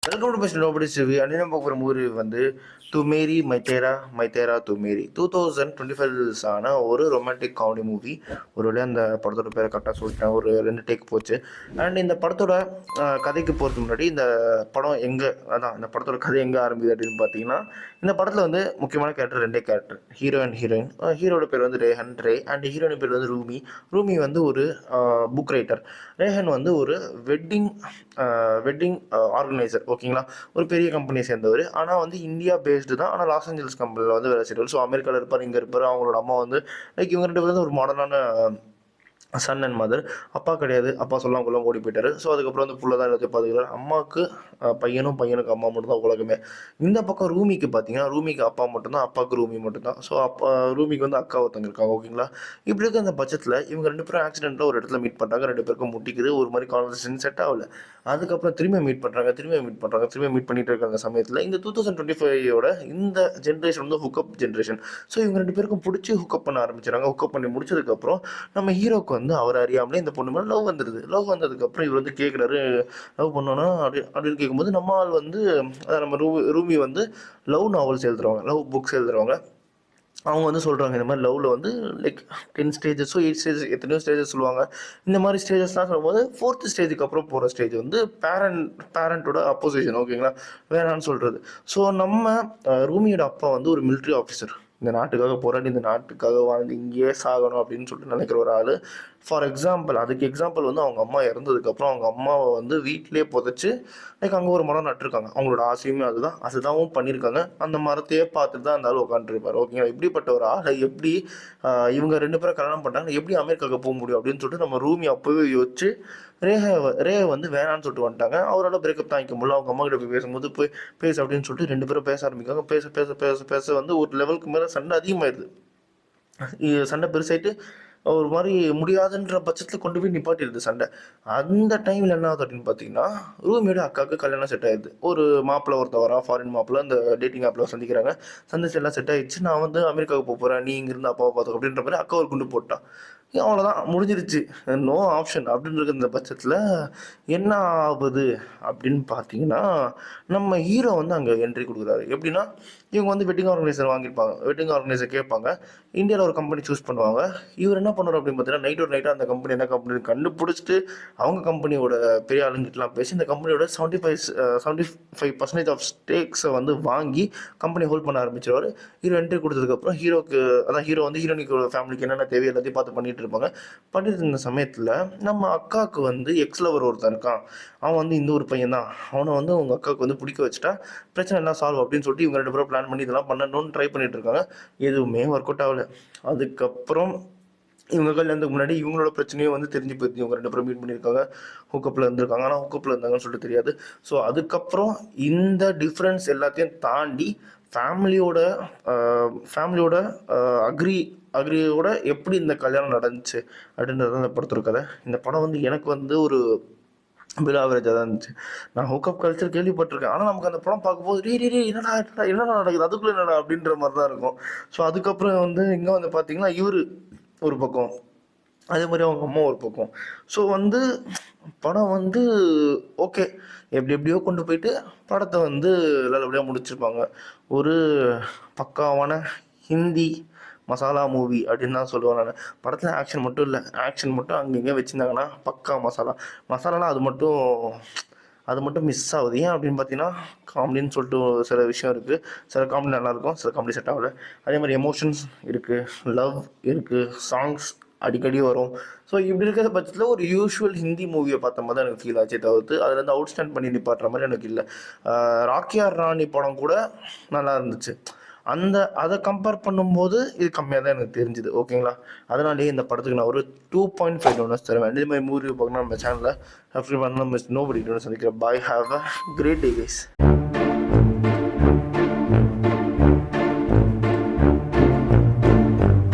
Welcome to best nobody சிவி அண்ணன் பார்க்குற மூவி வந்து டு மேரி மை தேரா டு மேரி 2025 ஆன ஒரு ரொமான்டிக் காமெடி மூவி. ஒரு வழியாக அந்த படத்தோட பேரை கரெக்டாக சொல்லிட்டேன். ஒரு 2 டேக் போச்சு. அண்ட் இந்த படத்தோட கதைக்கு போகிறதுக்கு முன்னாடி இந்த படம் எங்கே இந்த படத்தோட கதை எங்கே ஆரம்பிக்குது அப்படின்னு பார்த்தீங்கன்னா, இந்த படத்தில் வந்து முக்கியமான character 2 character, hero and heroine. ஹீரோட பேர் வந்து ரே அண்ட் ஹீரோயின் பேர் வந்து ரூமி வந்து ஒரு புக் ரைட்டர். ரேஹன் வந்து ஒரு வெட்டிங் வெட்டிங் ஆர்கனைசர். ஓகேங்களா, ஒரு பெரிய கம்பெனியை சேர்ந்தவர். ஆனால் வந்து இந்தியா பேஸ்டு தான். ஆனால் லாஸ் ஏஞ்சல்ஸ் கம்பெனியில் வந்து வேலை செய்வார். ஸோ அமெரிக்காவில் இருப்பார், இங்கே இருப்பார். அவங்களோட அம்மா வந்து லைக் இவங்க 2 பேர் வந்து ஒரு மாடர்னான சன் அண்ட் மதர். அப்பா கிடையாது, அப்பா சொல்லாம் கொள்ளாம ஓடி போயிட்டாரு. ஸோ அதுக்கப்புறம் வந்து புள்ள தான் எல்லாத்தையும் பார்த்துக்கிறாரு. அம்மாவுக்கு பையனுக்கு அம்மா மட்டும் தான் உலகமே. இந்த பக்கம் ரூமிக்கு பார்த்தீங்கன்னா, ரூமிக்கு அப்பா மட்டும்தான், அப்பாவுக்கு ரூமி மட்டும்தான். ஸோ ரூமிக்கு வந்து அக்கா ஒருத்தங்க இருக்காங்க. ஓகேங்களா, இப்படி இருக்க அந்த பட்சத்தில் இவங்க 2 பேரும் ஆக்சிடென்ட்டில் ஒரு இடத்துல மீட் பண்ணுறாங்க. 2 பேருக்கும் முட்டிக்குது. ஒரு மாதிரி கான்வர்சேஷன் செட் ஆகல. அதுக்கப்புறம் திரும்பி மீட் பண்ணிட்டு இருக்க அந்த சமயத்தில் இந்த 2025 இந்த ஜென்ரேஷன் வந்து ஹுக்கப் ஜென்ரேஷன். ஸோ இவங்க 2 பேருக்கும் பிடிச்சி ஹுக்கப் பண்ண ஆரம்பிச்சிடறாங்க. ஹுக்கப் பண்ணி முடிச்சதுக்கப்புறம் நம்ம ஹீரோக்கு வந்து அவர் அறியாமலே இந்த பொண்ணு மேலே லவ் வந்துடுது. லவ் வந்ததுக்கப்புறம் இவர் வந்து கேட்குறாரு, லவ் பண்ணோன்னா அப்படின்னு கேட்கும்போது நம்ம ஆள் வந்து நம்ம ரூமி வந்து லவ் நாவல்ஸ் எழுதுறவங்க, லவ் புக்ஸ் எழுதுறவங்க. அவங்க வந்து சொல்கிறாங்க, இந்த மாதிரி லவ்வில் வந்து லைக் 10 ஸ்டேஜஸோ 8 ஸ்டேஜஸ் எத்தனையோ ஸ்டேஜஸ் சொல்லுவாங்க. இந்த மாதிரி ஸ்டேஜஸ்லாம் சொல்லும்போது 4th ஸ்டேஜுக்கு அப்புறம் போகிற ஸ்டேஜ் வந்து பேரண்ட்டோட அப்போசிஷன். ஓகேங்களா, வேணான்னு சொல்கிறது. ஸோ நம்ம ரூமியோட அப்பா வந்து ஒரு மிலிட்ரி ஆஃபீஸர். இந்த நாட்டுக்காக போராடி இந்த நாட்டுக்காக வாழ்ந்து இங்கேயே சாகணும் அப்படின்னு சொல்லிட்டு நினைக்கிற ஒரு ஆள். ஃபார் எக்ஸாம்பிள், அதுக்கு எக்ஸாம்பிள் வந்து அவங்க அம்மா இறந்ததுக்கப்புறம் அவங்க அம்மாவை வந்து வீட்டிலே புதைச்சி லைக் அங்கே ஒரு மரம் நட்டுருக்காங்க. அவங்களோட ஆசையுமே அதுதான் பண்ணியிருக்காங்க. அந்த மரத்தையே பார்த்துட்டு தான் அந்த ஆள் உட்காந்துருப்பார். ஓகேங்களா, இப்படிப்பட்ட ஒரு ஆளை எப்படி இவங்க 2 பேரும் கல்யாணம் பண்ணிட்டாங்க, எப்படி அமெரிக்காவுக்கு போக முடியும் அப்படின்னு சொல்லிட்டு நம்ம ரூமி அப்போவே யோசிச்சு ரே வந்து வேணான்னு சொல்லிட்டு வந்துட்டாங்க. அவரால் பிரேக்கப் தாங்கிக்க முடியல. அவங்க அம்மா கிட்ட போய் பேசும்போது போய் பேசு அப்படின்னு சொல்லிட்டு 2 பேரும் பேச ஆரம்பிக்காங்க. பேச பேச பேச பேச வந்து ஒரு லெவலுக்கு மேலே சண்டை அதிகமாயிடுது. சண்டை பெருசாயிட்டு ஒரு மாதிரி முடியாதுன்ற பட்சத்தில் கொண்டு போய் நிப்பாட்டிடுது சண்டை. அந்த டைமில் என்ன ஆகுது அப்படின்னு பார்த்தீங்கன்னா, ரூமியோட அக்காவுக்கு கல்யாணம் செட் ஆயிடுது. ஒரு மாப்பிள்ளை ஒருத்த வரா, ஃபாரின் மாப்பிள்ளை. அந்த டேட்டிங் ஆப்பில் சந்திக்கிறாங்க. சந்திச்சு எல்லாம் செட் ஆயிடுச்சு. நான் வந்து அமெரிக்காவுக்கு போகிறேன், நீ இங்கிருந்து அப்பாவை பார்த்துக்க அப்படின்ற மாதிரி அக்கா ஒரு குண்டு போட்டான். அவ்வளோதான், முடிஞ்சிருச்சு. நோ ஆப்ஷன் அப்படின்னு இருக்கிற இந்த பட்சத்தில் என்ன ஆகுது அப்படின்னு பார்த்தீங்கன்னா, நம்ம ஹீரோ வந்து அங்கே என்ட்ரி கொடுக்குறாரு. எப்படின்னா, இவங்க வந்து வெட்டிங் ஆர்கனைசர் வாங்கியிருப்பாங்க. வெட்டிங் ஆர்கனைசர் கேட்பாங்க. இந்தியாவில் ஒரு கம்பெனி சூஸ் பண்ணுவாங்க. இவர் என்ன பண்ணுவார் அப்படின்னு பார்த்தீங்கன்னா, நைட்டாக அந்த கம்பெனி என்ன கம்பெனி கண்டுபிடிச்சிட்டு அவங்க கம்பெனியோட பெரிய ஆளுங்கிட்டலாம் பேசி இந்த கம்பெனியோட 75% ஆஃப் ஸ்டேக்ஸை வந்து வாங்கி கம்பெனி ஹோல்ட் பண்ண ஆரம்பிச்சிருவார். ஹீரோ என்ட்ரி கொடுத்ததுக்கப்புறம் ஹீரோ வந்து ஹீரோனிக்கோட ஃபேமிலிக்கு என்னென்ன தேவையோ எல்லாத்தையும் பார்த்து பண்ணிட்டு இருப்பாங்க. பண்ணிட்டு இருந்த சமயத்தில் நம்ம அக்காவுக்கு வந்து எக்ஸ் லவர் ஒருத்தன் இருக்கான். அவன் வந்து இந்த ஒரு பையன் தான். அவனை வந்து உங்க அக்காவுக்கு வந்து பிடிக்க வச்சுட்டா பிரச்சனை எல்லாம் சால்வ் அப்படின்னு சொல்லிட்டு இவங்க 2 பேரும் பிளான் பண்ணி இதெல்லாம் பண்ணணும்னு ட்ரை பண்ணிட்டு இருக்காங்க. எதுவுமே ஒர்க் அவுட் ஆகல. அதுக்கப்புறம் இவங்க கல்யாணத்துக்கு முன்னாடி இவங்களோட பிரச்சனையும் வந்து தெரிஞ்சு போயிடுது. இவங்க 2 பேரும் மீட் பண்ணியிருக்காங்க, ஹூக்கப்பில் இருந்திருக்காங்க. ஆனால் ஹூக்கப்பில் இருந்தாங்கன்னு சொல்லிட்டு தெரியாது. ஸோ அதுக்கப்புறம் இந்த டிஃப்ரென்ஸ் எல்லாத்தையும் தாண்டி ஃபேமிலியோட ஃபேமிலியோட அக்ரியோட எப்படி இந்த கல்யாணம் நடந்துச்சு அப்படின்றது அந்த படத்தோட கதை. இந்த படம் வந்து எனக்கு வந்து ஒரு பிலோ ஆவரேஜாக தான் இருந்துச்சு. நான் ஹூக்கப் கல்ச்சர் கேள்விப்பட்டிருக்கேன். ஆனால் நமக்கு அந்த படம் பார்க்கும்போது என்னடா நடக்குது, அதுக்குள்ளே என்னடா அப்படின்ற மாதிரி தான் இருக்கும். ஸோ அதுக்கப்புறம் வந்து இங்கே வந்து பார்த்தீங்கன்னா இவர் ஒரு பக்கம், அதே மாதிரி அவங்க அம்மா ஒரு பக்கம். ஸோ வந்து படம் வந்து ஓகே, எப்படியோ கொண்டு போயிட்டு படத்தை வந்து நல்லபடியாக முடிச்சிருப்பாங்க. ஒரு பக்காவான ஹிந்தி மசாலா மூவி அப்படின்னு தான் சொல்லுவேன் நான். படத்தில் ஆக்ஷன் மட்டும் இல்லை, ஆக்ஷன் மட்டும் அங்கங்கே வச்சுருந்தாங்கன்னா பக்கா மசாலாலாம் அது மட்டும் மிஸ் ஆகுது. ஏன் அப்படின்னு பார்த்தீங்கன்னா, காமெடின்னு சொல்லிட்டு சில விஷயம் இருக்குது. சில காமெடி நல்லாயிருக்கும், சில காமெடி செட் ஆகல. அதே மாதிரி எமோஷன்ஸ் இருக்குது, லவ் இருக்குது, சாங்ஸ் அடிக்கடி வரும். ஸோ இப்படி இருக்கிற பட்சத்தில் ஒரு யூஷுவல் ஹிந்தி மூவியை பார்த்த மாதிரி தான் எனக்கு ஃபீல் ஆச்சே தவிர்த்து அதுலேருந்து அவுட் ஸ்டாண்ட் பண்ணி நிப்பாட்டுற மாதிரி எனக்கு இல்லை. ராக்கியார் ராணி படம் கூட நல்லா இருந்துச்சு. அதை கம்பேர் பண்ணும்போது இது கம்மியாக தான் எனக்கு தெரிஞ்சுது. ஓகேங்களா, அதனாலேயே இந்த படத்துக்கு நான் ஒரு 2.5 டோனர்ஸ் தருவேன். இதே மாதிரி மூவி பார்க்கணும் நம்ம சேனலில் சப்ஸ்கிரைப் பண்ணலாம். மிஸ் நோபடி சந்திக்கிறேன். Bye, have a great day guys.